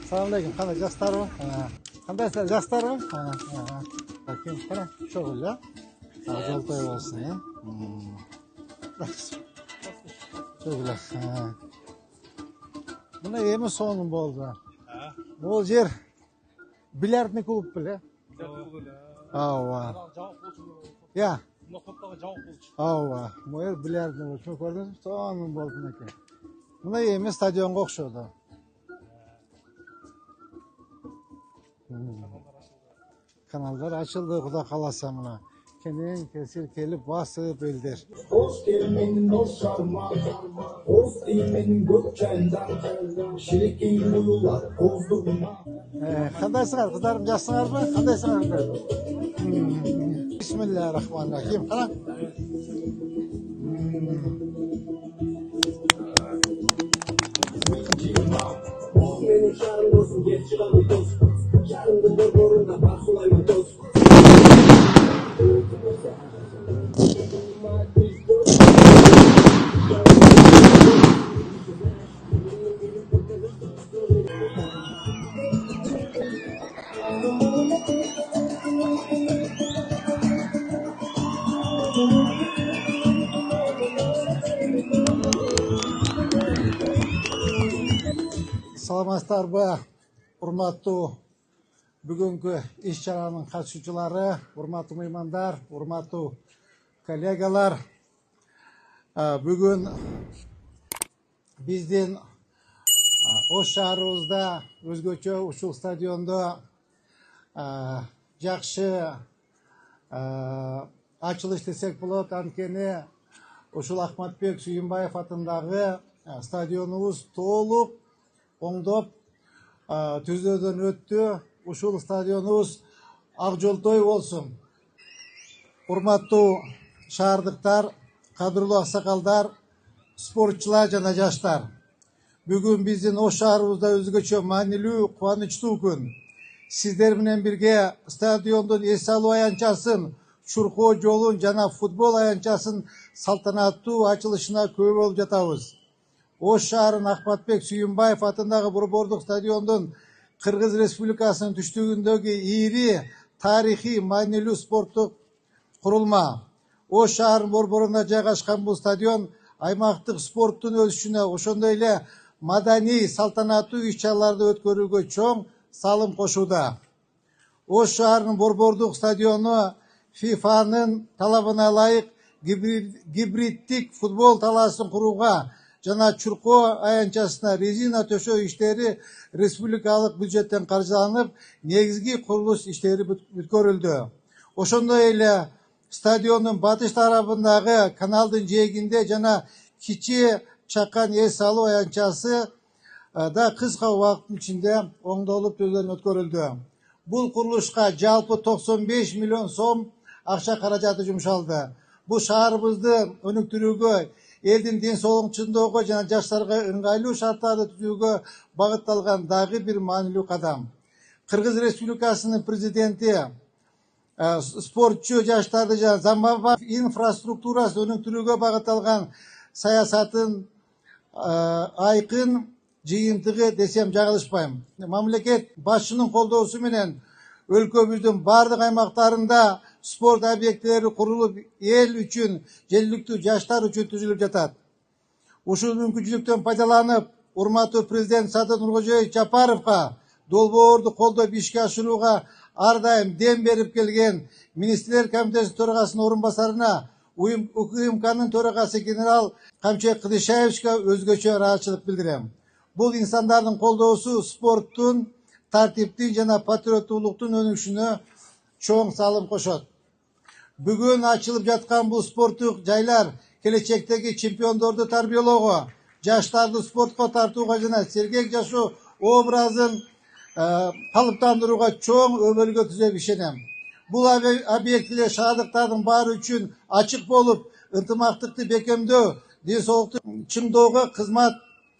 Assalamualaikum. Qanday jastlarmi? Qandaysizlar jastlarmi? Bakın qara, şo'g'il ya. Jo'ltoy bo'lsin ya. Şo'g'il. Buna yemi sonun bo'ldi. Bu yer bilyardni klub bile. Ava. Ya. Ava. Bu yer bilyardni klub ko'rdingiz? Sonun bo'ldi ekan. Buna yemi stadionga o'xshadi. Kanallar açıldı, Xudo qalasa mana. Keyin kesir kelib basıp bildir. Hoş gelmenin hoş şarma, hoş değmenin gökçenden, şirikin uyular, bozduğuna. Qandaysizlar, qizlarim yaxshilarmi? Qandaysizlar? Bismillahirrahmanirrahim. Qara. Benim şarım olsun, geç çıkan bir toz. Şarımda borborunda parsulayma toz. Саламатсыздарбы, урматтуу бүгүнкү иш-чаранын катышуучулары, урматтуу меймандар, урматтуу коллегалар. Бүгүн биздин Ош шаарыбызда өзгөчө ушул стадиондо жакшы ачылыш десек болот. Анткени ушул Ахматбек Сүйүнбаев атындагы стадионубуз толук оңдоп түзөөдөн өттү. Ушул стадионубуз ак жолтой болсун. Урматтуу шаардыктар, кадырлуу аксакалдар, спортчулар жана жаштар. Бүгүн биздин Ош шаарыбызда өзгөчө маанилүү, кубанычтуу күн. Сиздер менен бирге стадиондун эс алуу аянтчасын, Чуркоо жолун жана футбол аянтчасын салтанаттуу ачылышына күбө болуп жатабыз. Ош шаарын Ахматбек Сүйүнбаев атындагы борбордук стадиондун Кыргыз Республикасынын түштүгүндөгү ири тарыхый маанилүү спорттук курулма. Ош шаарынын борборунда жайгашкан бул стадион аймактык спорттун өсүшүнө, ошондой эле маданий салтанаттуу иш-чараларды өткөрүүгө чоң салым кошууда. Ош шаарынын борбордук стадиону ФИФАнын талабына ылайык гибриддик футбол талаасын курууга жана Чуркоо аянтчасына резина төшөө иштери республикалык бюджеттен каржыланып, негизги курулуш иштери бүткөрүлдү. Ошондой эле стадиондун батыш тарабындагы каналдын жээгинде жана Кичи Чакан эс алуу аянтчасы да кыска убакыттын ичинде оңдолуп түздөн өткөрүлдү. Бул курулушка жалпы 95 миллион сом акча каражаты жумшалды. Бул шаарыбызды өнүктүрүүгө, элдин ден соолугун жана жаштарга ыңгайлуу шарттарды түзүүгө багытталган дагы бир маанилүү кадам. Кыргыз Республикасынын президенти спортчу жаштарды жана заманбап инфраструктурасын өнүктүрүүгө багытталган саясатын айкын жыйынтыгы десем жагылышпайм. Мамлекет башчынын колдоосу менен өлкөбүздүн бардык аймактарында спорт объектилери курулуп, эл үчүн, желиликтүү жаштар үчүн түзүлүп жатат. Ушул мүмкүнчүлүктөн пайдаланып, урматтуу президент Садыр Нуркожоевич Жапаровго долбоорду колдоп ишке ашырууга ар дайым дем берип келген Министрлер комитетинин төрагасынын орун басарына, УКМКнын төрагасы генерал Камчек Кыдышаевичке өзгөчө ыраазычылык билдирем. Бул инсандардын колдоосу спорттун, тартиптин жана патриоттуулуктун өнүгүшүнө чоң салым кошот. Бүгүн ачылып жаткан бул спорттук жайлар келечектеги чемпиондорду тарбиялоого, жаштарды спортко тартууга жана сергек жашоо образын калыптандырууга чоң өбөлгө түзөп ишенем. Бул объектилер шаардыктардын баары үчүн ачык болуп, ынтымактыкты бекемдөө, ден соолукту чыңдоого кызмат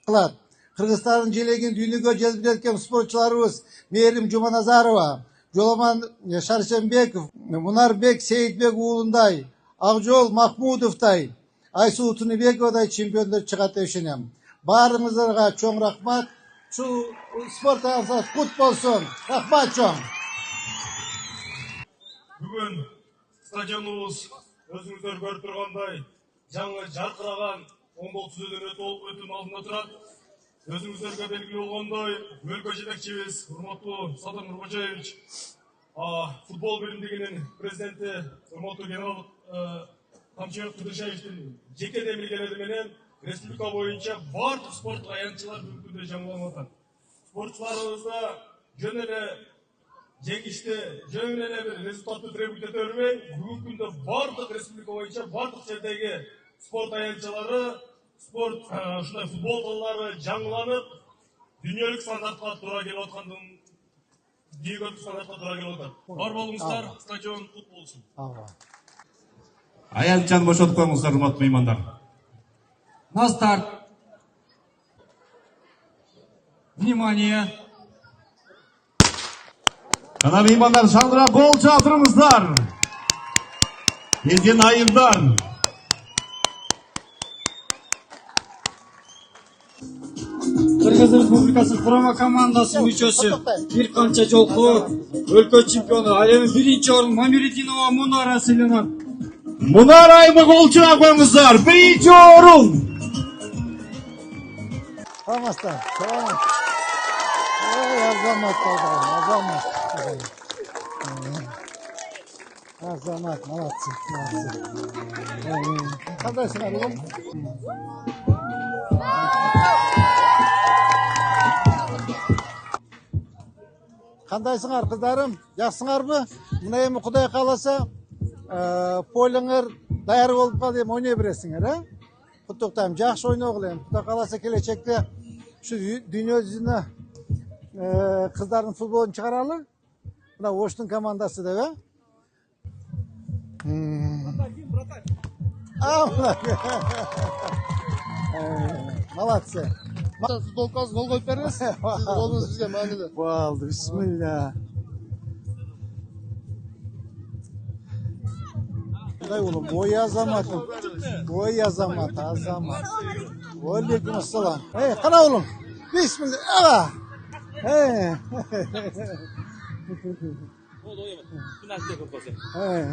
кылат. Кыргызстандын желегин дүйнөгө жеткирип кеткен спортчуларыбыз Мээрим Жуманазарова, Жоламан Шаршенбеков, Мунарбек Сейитбек уулундай, Акжол Махмудовдай, Айсуу Тунубековдай чемпиондор чыгат деп ишенем. Баарыңыздарга чоң рахмат. Şu spor hayatınız kut olsun. Rahmat çoğum. Бүгін стадионыбыз өзіңіздер көріп тұрғандай жаңа жарқыраған 19 өтім алдында тұрады. Өзіңіздерге белгілі болғандай, өлкө жетекчибиз урматтуу Садыр Нуркожаевич, футбол бөлімдігінің президенті урматтуу генерал Тамчыбек Кудышаевичтин жеке демилгелери менен республика боюнча бардык спорттук аянтчылар бүгүнкү күндө жаңыланып атат. Спортчуларыбызда жөн эле жеңишти, жөн эле бир результаттуу требут ете бербей, бүгүнкү күндө бардык республика боюнча бардык жердеги спорт аянтчылары, спорт ушундай футбол баллары жаңыланып, дүйнөлүк стандартка туура келип аткандын дүйнөлүк стандартка туура келип атат. Бар болуңуздар, стадион кут болсун. Аянтчаны бошотуп коюңуздар, урматтуу меймандар. На старт. Внимание. Жана меймандар, шаңдыра гол чалтырыңыздар. Кезген айымдар. Кыргыз Республикасы құрама командасы мүчөсү бир канча жолку өлкө чемпиону, ал эми биринчи орун Мамиридинова Мунара сыйланат. Мунара айымы гол чыга коюңуздар. Биринчи орун. Tamamsın. Tamam. Azamat. Azamat. Молодцы. Қандайсың арығым? Қандайсыңар қыздарым? Жақсыңар бі? Мына емі Құдай қаласа, полыңыр даяр болып қалды ем ойнай бересіңер, ә? Құттықтайым, жақсы ойнау қылайым. Құдай қаласа келешекте şu dünya yüzüne kızların futbolunu çıkaralım. Buna Oştun komandası da be. Молодцы. Futbolkaz gol koyup veririz. Siz golünüz bizge manide. Oldu, bismillah. Дай oğlum, boy yazamatım. Boy yazamat, azamat. Aleyküm selam. Hey, kana oğlum. Bismillah. Ava. Hey. Hey.